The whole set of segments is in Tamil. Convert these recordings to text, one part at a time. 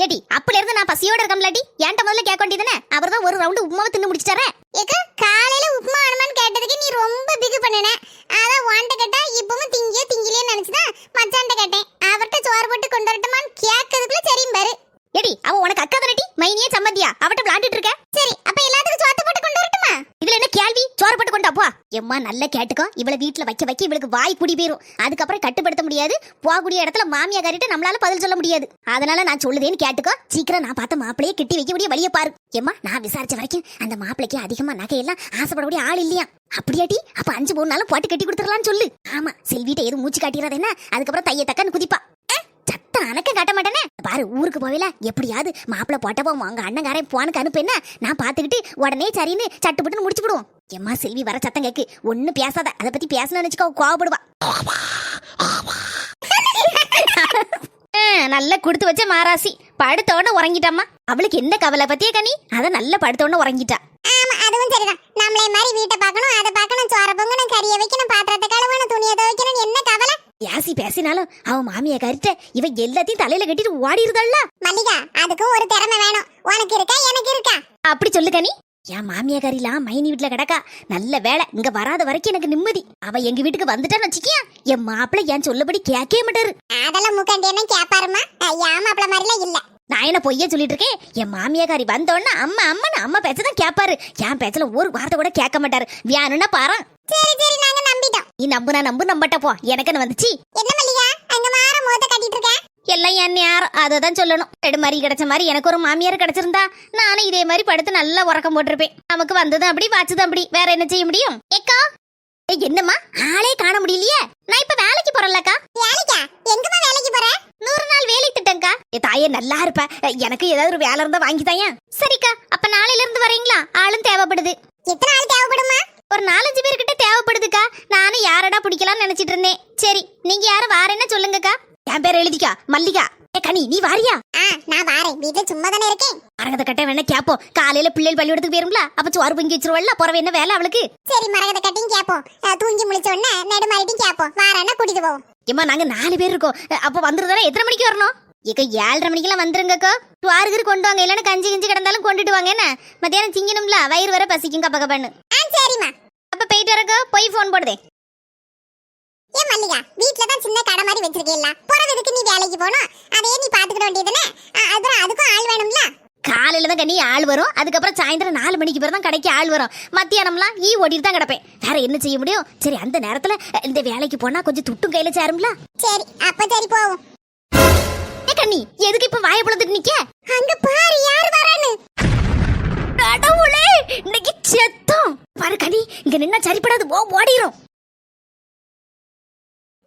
ஏடி அப்பல இருந்து நான் பசியோட இருக்கம்லடி ஏன்ட்ட முதல்ல கேட்க வேண்டியதானே அவர்தான் ஒரு ரவுண்ட் உப்புமாவை தின்னு முடிச்சிட்டாரே ஏக்கா காலையில உப்புமா வேணுமான்னு கேட்டதுக்கு நீ ரொம்ப பிகு பண்ணுன அதான் வாண்ட கேட்டா இப்பவும் திங்கலையே நினைச்சுதான் மச்சான்ட்ட கேட்டேன் அவர்ட்ட சோறு போட்டு கொண்டு வரட்டுமான்னு கேட்கறதுக்குள்ள சரியும் பாரு ஏடி அவ உனக்கு அக்கா தானடி மைனியே சம்மந்தியா அவட்ட விளையாடிட்டு இருக்க சரி அப்ப எல்லாத்துக்கும் சோறு போட்டு கொண்டு வரட்டுமா இதுல என்ன கேள்வி சோறு போட்டு கொண்டா போ எம்மா நல்லா கேட்டுக்கோ இவள வீட்டுல வைக்க இவளுக்கு வாய் குடி போயிரும் அதுக்கப்புறம் கட்டுப்படுத்த முடியாது போகக்கூடிய இடத்துல மாமியா காரிட்டு நம்மளால பதில் சொல்ல முடியாது அதனால நான் சொல்லுதேன்னு கேட்டுக்கோ சீக்கிரம் நான் பார்த்த மாப்பிளையே கட்டி வைக்க முடிய வழிய பாரு எம்மா நான் விசாரிச்ச வரைக்கும் அந்த மாப்பிளைக்கு அதிகமா நகையெல்லாம் ஆசைப்படக்கூடிய ஆள் இல்லையா அப்படியாட்டி அப்ப 5 3 நாளும் போட்டு கட்டி கொடுத்துடலாம்னு சொல்லு ஆமா செல்விட்ட எதுவும் மூச்சு காட்டிடாத என்ன அதுக்கப்புறம் தைய தக்கன்னு குதிப்பா சத்தம் அனக்க காட்ட மாட்டேனே பாரு ஊருக்கு போவேல எப்படியாவது மாப்பிள்ள போட்டப்போ உங்க அண்ணங்காரன் போனுக்கு அனுப்பு என்ன நான் பாத்துக்கிட்டு உடனே சரின்னு சட்டுப்பட்டுன்னு முடிச்சு விடுவோம் எம்மா செல்வி வர சத்தம் கேக்கு ஒண்ணு பேசாத அதை பத்தி பேசணும்னு வச்சுக்கோ கோவப்படுவா நல்லா குடுத்து வச்ச மாராசி படுத்தோட உறங்கிட்டாமா அவளுக்கு என்ன கவலை பத்தியே கனி அத நல்ல படுத்தோட உறங்கிட்டா ஆமா அதுவும் சரிதான் நம்மளே மாதிரி வீட்டை பார்க்கணும் அதை பார்க்கணும் சோற பொங்கணும் கறியை வைக்கணும் பாத்திரத்தை கழுவணும் துணியை துவைக்கணும் என்ன கவலை பேசி பேசினாலும் அவன் மாமிய கறிட்ட இவ எல்லாத்தையும் தலையில கட்டிட்டு ஓடி இருந்தாள்ல மல்லிகா அதுக்கும் ஒரு திறமை வேணும் உனக்கு இருக்கா எனக்கு இருக்கா அப்படி சொல்லு கனி என் மாமிய கறிலாம் மைனி வீட்டுல கிடக்கா நல்ல வேலை இங்க வராத வரைக்கும் எனக்கு நிம்மதி அவ எங்க வீட்டுக்கு வந்துட்டான்னு வச்சுக்கியா என் மாப்பிள்ள என் சொல்லபடி கேட்கவே மாட்டாரு அதெல்லாம் மூக்காண்டி என்ன கேப்பாருமா என் மாப்பிள்ள மாதிரிலாம் இல்ல நான் என்ன பொய்ய சொல்லிட்டு இருக்கேன் என் மாமியாக்காரி வந்தோடனே அம்மா பேச்சதான் கேட்பாரு என் பேச்சல ஒரு வார்த்தை கூட கேட்க மாட்டாரு வேணும்னா பாரு சரி சரி நாங்க நம்பிட்டோம் நீ நம்பட்ட போ எனக்கு என்ன வந்துச்சு என்ன மல்லிகா அங்க மாற மோத கட்டிட்டு இருக்க எல்லாம் என் யாரும் அததான் சொல்லணும் ரெடு மாதிரி கிடைச்ச மாதிரி எனக்கு ஒரு மாமியார் கிடைச்சிருந்தா நானும் இதே மாதிரி படுத்து நல்லா உறக்கம் போட்டிருப்பேன் நமக்கு வந்ததும் அப்படி வாச்சதும் அப்படி வேற என்ன செய்ய முடியும் ஏக்கா என்னம்மா ஆளே காண முடியலையே நான் இப்ப வேலைக்கு போறேன்லக்கா வேலைக்கா எங்கம்மா வேலைக்கு போற 100 நாள் வேலை திட்டம்க்கா தாயே நல்லா இருப்ப எனக்கு ஏதாவது ஒரு வேலை இருந்தா வாங்கி தாயா சரிக்கா அப்ப நாளையில இருந்து வரீங்களா ஆளும் தேவைப்படுது எத்தனை ஆள் தேவைப்படுமா ஒரு 4-5 பேர்கிட்ட தேவைப்படுதுக்கா நானும் யாரடா பிடிக்கலாம்னு நினைச்சிட்டு இருந்தேன் சரி நீங்க யாரும் வாரேன்னு சொல்லுங்கக்கா என் பேர் எழுதிக்கா மல்லிகா கனி நீ வாரியா நான் வாரேன் வீட்டுல சும்மா தானே இருக்கேன் மரகத கட்ட வேணா கேப்போம் காலையில பிள்ளைகள் பள்ளிக்கூடத்துக்கு போயிருங்களா அப்ப சோறு பொங்கி வச்சிருவல்ல போறவ என்ன வேலை அவளுக்கு சரி மரகத கட்டியும் கேப்போம் தூங்கி முழிச்ச உடனே நெடுமாறிட்டும் கேப்போம் வாரானா கூட்டிட்டு போவோம் ஏமா நாங்க 4 பேர் இருக்கோம் அப்ப வந்துருதானே எத்தனை மணிக்கு வரணும் இக்க 7:30 மணிக்கெல்லாம் வந்துருங்கக்கா துவாருக்கு கொண்டு வாங்க இல்லைன்னா கஞ்சி கிடந்தாலும் கொண்டுட்டு வாங்க என்ன மத்தியானம் திங்கணும்ல வயிறு வர பசிக்கும் கப்ப கப்பன்னு சரிம்மா அப்ப போயிட்டு வரக்கா போய் போன் போடுதே ஏன் மல்லிகா வீட்ல தான் சின்ன கடை மாதிரி வச்சிருக்கேல்ல போறதுக்கு நீ வேலைக்கு போணும் அதே நீ பாத்துக்கிட வேண்டியதுனே அப்புறம் அதுக்கும் ஆள் வேணும்ல காலையில தான் கண்ணி ஆள் வரும் அதுக்கப்புறம் சாயந்தரம் 4 மணிக்கு பிறகு தான் கடைக்கு ஆள் வரும் மத்தியானம்லாம் ஓடிட்டு தான் கிடப்பேன் வேற என்ன செய்ய முடியும் சரி அந்த நேரத்துல இந்த வேலைக்கு போனா கொஞ்சம் துட்டும் கையில சேரும்ல சரி அப்ப சரி போவோம் கண்ணி எதுக்கு இப்ப வாயை புலந்துட்டு நிக்க அங்க பாரு யார் வரான்னு கடவுளே இன்னைக்கு செத்தோம் பாரு கண்ணி இங்க நின்னா சரிப்படாது ஓடிரும்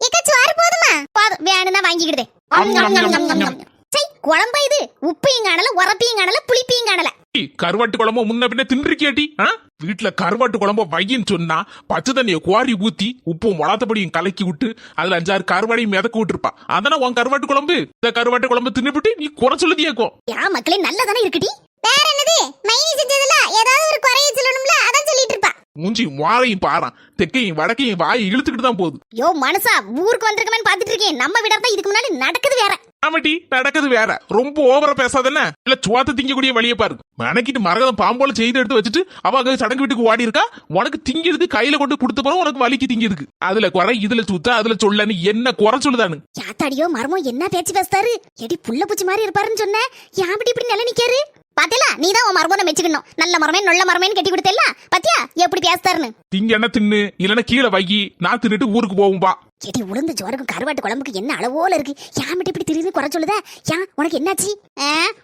இக்க சோறு போதுமா வேணும்னா வாங்கிக்கிடுதே குழம்பா இது உப்பையும் காணல உரப்பையும் காணல புளிப்பையும் காணல கருவாட்டு குழம்பு முன்ன பின்ன தின்றுக்கியாட்டி வீட்டுல கருவாட்டு குழம்பு வையின்னு சொன்னா பச்சை தண்ணிய குவாரி ஊத்தி உப்பும் வளர்த்தபடியும் கலக்கி விட்டு அதுல 5-6 கருவாடையும் மிதக்க விட்டுருப்பா அதான உன் கருவாட்டு குழம்பு இந்த கருவாட்டு குழம்பு தின்னுபிட்டு நீ குறை சொல்லுதியாக்கும் யா மக்களே நல்லதானே இருக்குடி வேற என்னது மைனி செஞ்சதுல ஏதாவது ஒரு குறைய சொல்லணும்ல அதான் சொல்லிட்டு இருப்பா மூஞ்சி வாழையும் பாறான் தெக்கையும் வடக்கையும் வாயை இழுத்துக்கிட்டு தான் போகுது யோ மனசா ஊருக்கு வந்திருக்கமேன்னு பாத்துட்டு இருக்கேன் நம்ம விடறதா இதுக்கு முன்னாடி நடக்குது வேற ஆமாட்டி நடக்குது வேற ரொம்ப ஓவரா பேசாதானே இல்ல சுவாத்த திங்கக்கூடிய வழியை பாரு மணக்கிட்டு மரகதம் பாம்போல செய்து எடுத்து வச்சுட்டு அவ அங்க சடங்கு வீட்டுக்கு ஓடி இருக்கா உனக்கு திங்கிறது கையில கொண்டு கொடுத்த போறோம் உனக்கு வலிக்கு திங்கிறதுக்கு அதுல குறை இதுல சுத்த அதுல சொல்லன்னு என்ன குறை சொல்லுதானு யாத்தாடியோ மரமோ என்ன பேச்சு பேசுறாரு எடி புள்ள பூச்சி மாதிரி இருப்பாருன்னு சொன்ன யாபடி இப்படி நில நிக்காரு பாத்தீங்களா நீதான் உன் மரமோன மெச்சுக்கணும் நல்ல மரமே நல்ல மரமேன்னு கட்டி கொடுத்தல பாத்தியா எப்படி பேசுறாருன்னு திங்க என்ன தின்னு இல்லன்னா கீழே வைகி நான் தின்னுட்டு ஊருக்கு போவோம்பா எடி உளுந்து ஜோருக்கும் கருவாட்டு குழம்புக்கு என்ன அளவோல இருக்கு யாமிட்டு இப்படி திடீர்னு குறை சொல்லுதா ஏன் உனக்கு என்னாச்சு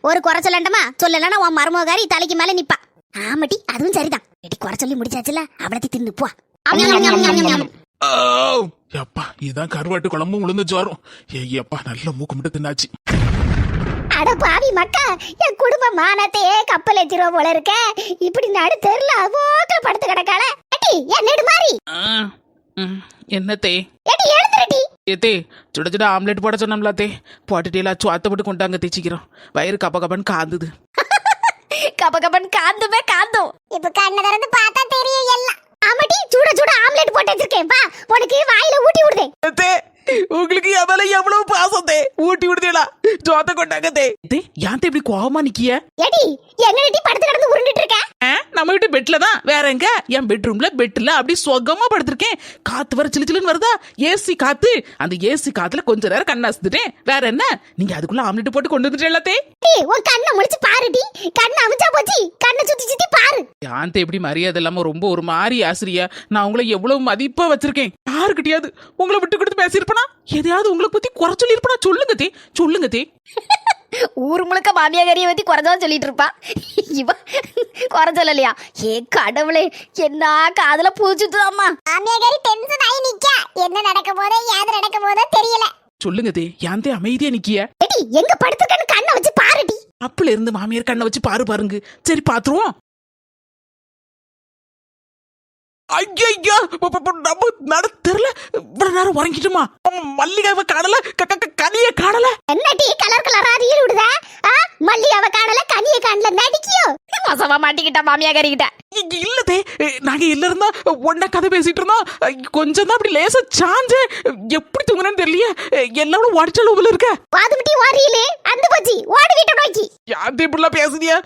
ஒரு குறை சொல்லண்டமா சொல்லலன்னா உன் மருமகாரி தலைக்கு மேல நிப்பா ஆமாட்டி அதுவும் சரிதான் எடி குறை சொல்லி முடிச்சாச்சுல அவளத்தை தின்னு போ எப்பா இதான் கருவாட்டு குழம்பும் உளுந்து ஜோரும் ஏப்பா நல்ல மூக்கு மட்டும் தின்னாச்சு அட பாவி மக்கா என் குடும்ப மானத்தையே கப்பல் ஏத்திரோ போல இருக்க இப்படி நடு தெருல அவோக்கல படுத்து கிடக்கால அடி என் நெடு மாறி என்னத்தே எடி எழுந்துறடி ஏத்தே சுட சுட ஆம்லெட் போட சொன்னோம்லாத்தே போட்டுட்டேல சுவாத்த போட்டு கொண்டாங்க தேச்சிக்கிறோம் வயிறு கப்ப கப்பன்னு காந்துது கபகபன் காந்துமே காந்தும் இப்ப கண்ணை திறந்து பார்த்தா தெரியும் எல்லாம் ஆமாடி சுட சுட ஆம்லெட் போட்டு வச்சிருக்கேன் வா உனக்கு வாயில ஊட்டி விடுதே ஏத்தே உங்களுக்கு என் எவ்வளவு பாசத்தே ஊட்டி விடுதேடா ஜோத்த கொண்டாங்கத்தே யான் இப்படி கோவமா நிக்கிய ஏடி எங்கடி படுத்து கிடந்து உருண்டுட்டு இருக்க? நம்ம வீட்டு பெட்ல தான் வேற எங்க என் பெட்ரூம்ல பெட்ல அப்படி சொகமா படுத்திருக்கேன். காத்து வர சிலு சிலுன்னு வருதா ஏசி காத்து. அந்த ஏசி காத்துல கொஞ்ச நேரம் கண்ணை அசத்துட்டேன். வேற என்ன நீங்க அதுக்குள்ள ஆம்லெட் போட்டு கொண்டு வந்துட்டே எல்லாத்தே. உன் கண்ணை முடிச்சு பாருடி. கண்ணை அமிச்சா போச்சு. கண்ணை சுத்தி சுத்தி பாரு. யான்te எப்படி மரியாதை இல்லாம ரொம்ப ஒரு மாதிரி ஆசிரியா. நான் உங்களை எவ்வளவு மதிப்பா வச்சிருக்கேன். யாருக்கிட்டயாவது உங்களை விட்டு கொடுத்து பேசியிருப்பனா? எதையாவது உங்களை பத்தி குறை சொல்லியிருப்பனா? சொல்லுங்க தே சொல்லுங்க தே. ஊர் முழுக்க மாமியாரியை பத்தி குறைஞ்சதான் சொல்லிட்டு இருப்பா. இவ குறை சொல்லலையா? ஏ கடவுளே, என்ன காதுல பூச்சுட்டுதாம்மா. மாமியாரி டென்ஷன் ஆகி நிக்க. என்ன நடக்க போதோ ஏது நடக்க போதோ தெரியல. சொல்லுங்க தே யான்te அமைதியா நிக்கிய. ஏடி எங்க படுத்துக்கன்னு கண்ணை வச்சு பாருடி. அப்பல இருந்து மாமியார் கண்ணை வச்சு பாருங்க. சரி பாத்துருவோம். ஐயா நம்ம நட தெரியல. இவ்வளவு நேரம் உறங்கிட்டுமா? மல்லிகாவை காணல, கனிய காணல. என்னடி கலர் கலரா ரீல் விடுத? மல்லிகாவை காணல, கனியை காணல, நடிக்கியோ? மோசமா மாட்டிக்கிட்டா மாமியாரி கிட்ட. இல்லதே நாங்க எல்லாரும் ஒன்னா கதை பேசிட்டு இருந்தோம். கொஞ்சம் தான் அப்படி லேசா சாஞ்சு எப்படி தூங்குறேன்னு தெரியல. எல்லாரும் ஓடிச்சாலும் உள்ள இருக்க. வாதுமிட்டி வாரியிலே அந்த போச்சு. ஓடு வீட்டை நோக்கி. யாரு இப்படிலாம் பேசுதியா?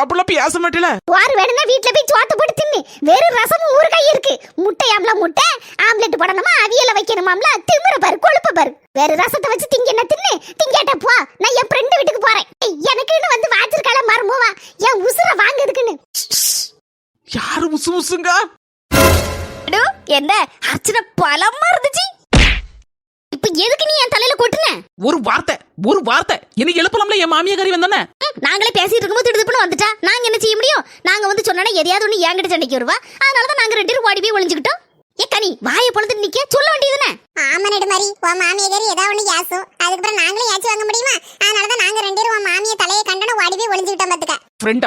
அப்படிலாம் பேச மாட்டேல. வாரு வேணும்னா வீட்டுல போய் சோத்து போட்டு தின்னு. வெறும் ரசமும் ஊறுகாய் இருக்கு. முட்டையாம்ல முட்டை ஆம்லெட் போடணுமா அவியல வைக்கணுமாம்ல. திமிர பாரு கொழுப்ப பாரு. வேற ரசத்தை வச்சு திங்க என்ன தின்னு. திங்கட்ட போ. நான் என் ஃப்ரெண்ட் வீட்டுக்கு போறேன். எனக்குன்னு வந்து வாச்சிருக்கால மரமோவா. என் உசுர வாங்குதுக்குன்னு. யாரு முசு முசுங்க? என்ன அர்ச்சனை பலமா இருந்துச்சு. இப்ப எதுக்கு நீ என் தலையில கொட்டுன? ஒரு வார்த்தை என்ன எழுப்பலாம்ல. என் மாமியாரி வந்தானே. நாங்களே பேசிட்டு இருக்கும்போது திடுதுப்புன்னு வந்துட்டா நாங்க என்ன செய்ய முடியும்? நாங்க வந்து சொன்னா எதையாவது ஒண்ணு என்கிட்ட சண்டைக்கு வருவா. அதனாலதான் நாங்க ரெண்டு பேரும் ஓடி போய் ஒளிஞ்சுக்கிட்டோம். ஏ கனி வாயை பொழுது நிக்க சொல்ல வேண்டியதுனே. ஆமா நெடுமாரி உன் மாமியாரி ஏதாவது ஒண்ணு யாசும். அதுக்கப்புறம் நாங்களும் யாச்சு வாங்க முடியுமா? அதனாலதான் நாங்க ரெண்டு பேரும் உன் மாமியை தலையை கண்டன ஓடி போய் ஒளிஞ்சுக்கிட்டோம் பாத்துக்க.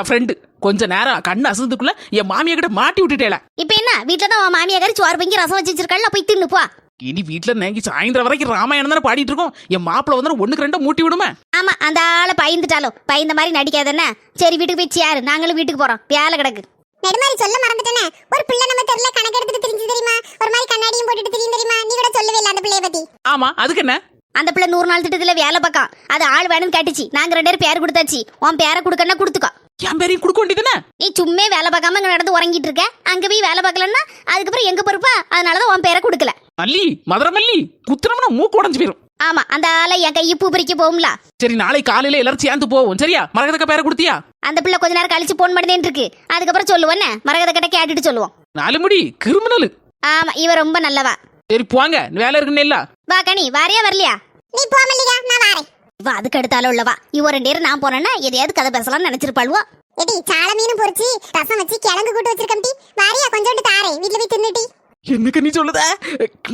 ஃப்ரெண்ட் கொஞ்ச நேரம் கண்ணு அசந்துக்குள்ள என் மாமியா கிட்ட மாட்டி விட்டுட்டேல. இப்ப என்ன வீட்டுல தான் உன் மாமியாரி சோறு பங்கி ரசம் வச்சு வச்சிருக்கல. போய் தின்னு போ. இனி வீட்டுல நேங்கி சாயந்தரம் வரைக்கும் ராமாயணம் தானே பாடிட்டு இருக்கோம். என் மாப்பிள்ள வந்து ஒண்ணுக்கு ரெண்டா மூட்டி விடுமே. ஆமா அந்த ஆளை பயந்துட்டாலும் பயந்த மாதிரி நடிக்காதஎன்ன. சரி வீட்டுக்கு போய் சேரு. நாங்களும் வீட்டுக்கு போறோம். வேலை கிடக்கு. நெடுமாரி சொல்ல மறந்துட்டேனே. ஒரு பிள்ளை நம்ம தெருல கணக்கு எடுத்துட்டு திரிஞ்சு தெரியுமா? ஒரு மாதிரி கண்ணாடியும் போட்டுட்டு திரியும் தெரியுமா? நீ கூட சொல்லவே இல்ல அந்த பிள்ளைய பத்தி. ஆமா அதுக்கு என்ன? அந்த பிள்ளை 100 நாள் திட்டத்துல வேலை பார்க்கான். அது ஆள் வேணும்னு கேட்டுச்சு. நாங்க ரெண்டு பேரும் பேர் கொடுத்தாச்சு. உன் பேரை கொடுக்கன்னா கொடுத்துக்கோ. என் பேரையும் கொடுக்க வேண்டியதுனே. நீ சும்மே வேலை பார்க்காம இங்க நடந்து உறங்கிட்டு இருக்க. அங்க போய் வேலை பார்க்கலன்னா அதுக்கப்புறம் எங்க பொறுப்பா? அதனாலதான் உன் பேரை கொடுக்கல. மல்லி மதுரை மல்லி குத்துனம்னா மூக்கு உடஞ்சு போயிரும். ஆமா அந்த ஆளை என் கையை பூ பறிக்க போகும்ல. சரி நாளை காலையில எல்லாரும் சேர்ந்து போவோம். சரியா? மரகதக்க பேரை கொடுத்தியா? அந்த பிள்ளை கொஞ்ச நேரம் கழிச்சு போன் பண்ணிட்டே இருக்கு. அதுக்கப்புறம் சொல்லுவோன்னு மரகத கிட்ட கேட்டுட்டு சொல்லுவோம். 4 முடி கிரிமினல். ஆமா இவ ரொம்ப நல்லவா. சரி போங்க வேலை இருக்குன்னு இல்ல. வா கனி வாரியா வரலையா? நீ போ மல்லிகா நான் வாரேன். இவ அதுக்கு அடுத்தால உள்ளவா. இவ 2 பேரும் நான் போனேன்னா எதையாவது கதை பேசலாம்னு நினைச்சிருப்பாளுவோ. எடி சால மீன் பொரிச்சு ரசம் வச்சு கிழங்கு கூட்டு வச்சிருக்கம்டி. வாரியா கொஞ்சோண்டு தாரேன். வீட்ல போய் தின்னுடி. என்னக்கு நீ சொல்லுத?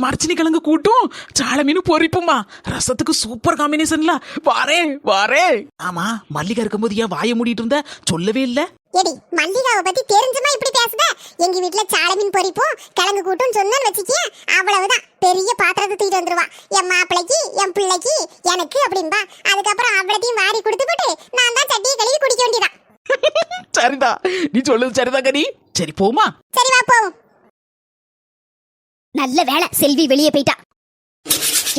மரச்சினி கிழங்கு கூட்டும் சால மீன் பொரிப்புமா. ரசத்துக்கு சூப்பர் காம்பினேஷன்ல. வாரே. ஆமா மல்லிகா இருக்கும்போது ஏன் வாயை மூடிட்டு இருந்த? சொல்லவே இல்ல. எடி மல்லிகாவை பத்தி தெரிஞ்சுமா இப்படி பேசுத? எங்க வீட்ல சால மீன் பொரிப்போம் கிழங்கு கூட்டும் சொன்னேன்னு வச்சுக்கிய அவ்வளவுதான். பெரிய பாத்திரத்தை தூக்கிட்டு வந்துருவா. என் மாப்பிளைக்கு என் பிள்ளைக்கு எனக்கு அப்படின்பா. அதுக்கப்புறம் அவ்வளத்தையும் வாரி கொடுத்து போட்டு நான் தான் சட்டியை கழுவி குடிக்க வேண்டியதான். சரிதா நீ சொல்லுது சரிதான் கனி. சரி போமா. சரி வா போவோம். நல்ல வேலை செல்வி வெளியே போயிட்டா.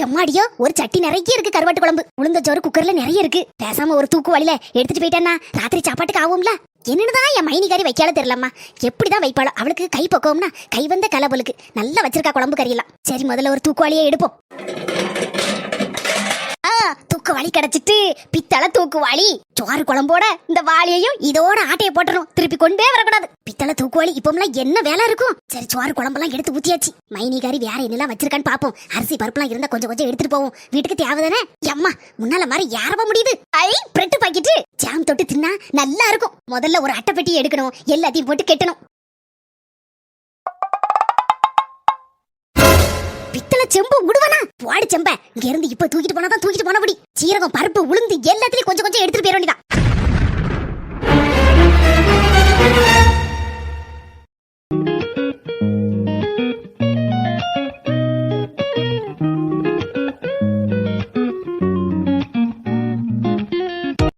எம்மாடியோ ஒரு சட்டி நிறைய இருக்கு கருவாட்டு குழம்பு. உளுந்த சோறு குக்கர்ல நிறைய இருக்கு. பேசாம ஒரு தூக்கு வழியில எடுத்துட்டு போயிட்டானா ராத்திரி சாப்பாட்டுக்கு ஆகும்ல. என்னதான் என் மைனிகாரி வைக்கால தெரியலம்மா. எப்படிதான் வைப்பாளோ? அவளுக்கு கை பக்குவம்னா கை வந்த கலபலுக்கு நல்லா வச்சிருக்கா குழம்பு கறியெல்லாம். சரி முதல்ல ஒரு தூக்கு வழியை எடுப்போம். தூக்கு வாளி கிடைச்சிட்டு பித்தளை தூக்கு வாளி. சோறு குழம்போட இந்த வாளியையும் இதோட ஆட்டைய போட்டணும். திருப்பி கொண்டே வரக்கூடாது. பித்தளை தூக்கு வாளி இப்பமெல்லாம் என்ன வேலை இருக்கும்? சரி சோறு குழம்பெல்லாம் எடுத்து ஊத்தியாச்சு. மைனிகாரி வேற என்னெல்லாம் வச்சிருக்கான்னு பாப்போம். அரிசி பருப்புலாம் இருந்தா கொஞ்சம் கொஞ்சம் எடுத்துட்டு போவோம். வீட்டுக்கு தேவைதானே? அம்மா முன்னால மாதிரி யாரவ முடியுது? பிரெட் பாக்கெட்டு ஜாம் தொட்டு தின்னா நல்லா இருக்கும். முதல்ல ஒரு அட்டை பெட்டி எடுக்கணும். எல்லாத்தையும் போட்டு கெட்டணும். பித்தளை செம்பு விடுவனா? வாடி செம்ப இங்க இருந்து இப்ப தூக்கிட்டு போனாதான் தூக்கிட்டு போனபடி. சீரகம் பருப்பு உளுந்து எல்லாத்தையும் கொஞ்சம் கொஞ்சம் எடுத்துட்டு போயிட வேண்டியதான்.